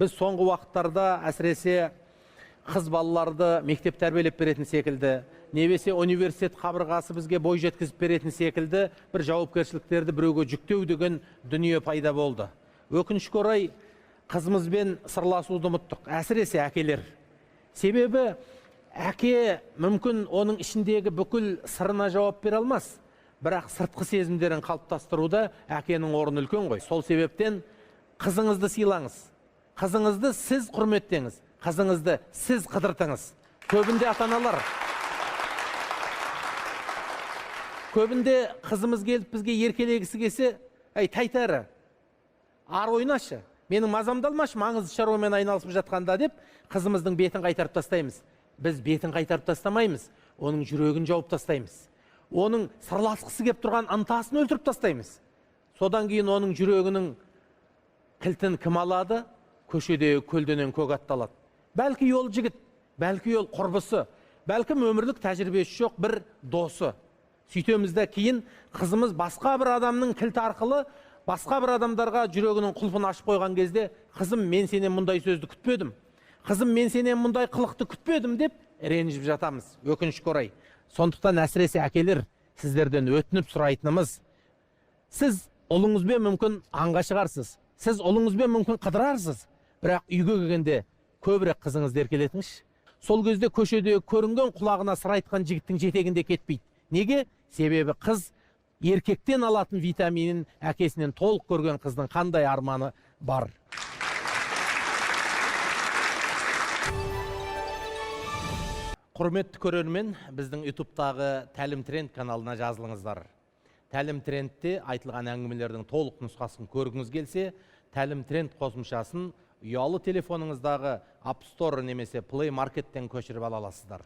Біз соңғы уақыттарда әсіресе қыз балаларды мектеп тәрбиелеп беретін секілді, немесе университет қабырғасы бізге бой жеткізіп беретін секілді бір жауапкершіліктерді біреуге жүктеу деген дүние пайда болды. Өкінішке орай қызымызбен сырласуды ұмыттық, әсіресе әкелер. Себебі әке мүмкін оның ішіндегі бүкіл сырына жауап бере алмас, бірақ сыртқы сезімдерін қалыптастыруда әкенің орны үлкен ғой. Сол себептен қызыңызды сыйлаңыз, қызыңызды сіз құрметтеңіз, қызыңызды сіз қыдыртыңыз. Көбінде ата-аналар, көбінде қызымыз келіп бізге еркелегісі келсе, әй тайтары, ар ойнашы, менің мазамды алмашы, маңызды шаруамен айналысып жатқанда деп, қызымыздың бетін қайтарып тастаймыз. Біз бетін қайтарып тастамаймыз, оның жүрегін жауып тастаймыз. Оның сырласқысы кеп тұрған ынтасын өлтіріп тастаймыз. Содан кейін оның жүрегінің кілтін кім алады? Көшеде көлденен көк атталады. Бәлкі ол жігіт, бәлкі ол құрбысы, бәлкім өмірлік тәжірибесі жоқ бір досы. Сөйтемізді кейін қызымыз басқа бір адамның кілті арқылы басқа бір адамдарға жүрегінің құлпын ашып қойған кезде, қызым, мен сенен мұндай сөзді күтпедім, қызым, мен сенен мұндай қылықты күтпедім деп ренжіп жатамыз, өкінішке орай. Сондықтан әсіресе әкелер, сіздерден өтініп сұрайтынымыз, сіз ұлыңызбен мүмкін аңға шығарсыз, сіз ұлыңызбен мүмкін қыдырарсыз, бірақ үйге келгенде көбірек қызыңызды еркелетіңізші. Сол кезде көшеде көрінген құлағына сыр айтқан жігіттің жетегінде кетпейді. Неге? Себебі қыз еркектен алатын витаминін әкесінен толық көрген қыздың қандай арманы бар. Құрметті көрермен, біздің YouTube-тағы Тәлім Тренд каналына жазылыңыздар. Тәлім Трендте айтылған әңгімелердің толық нұсқасын көргіңіз келсе, Тәлім Тренд қосымшасын ұялы телефоныңыздағы App Store немесе Play Market'тен көшіріп ала аласыздар.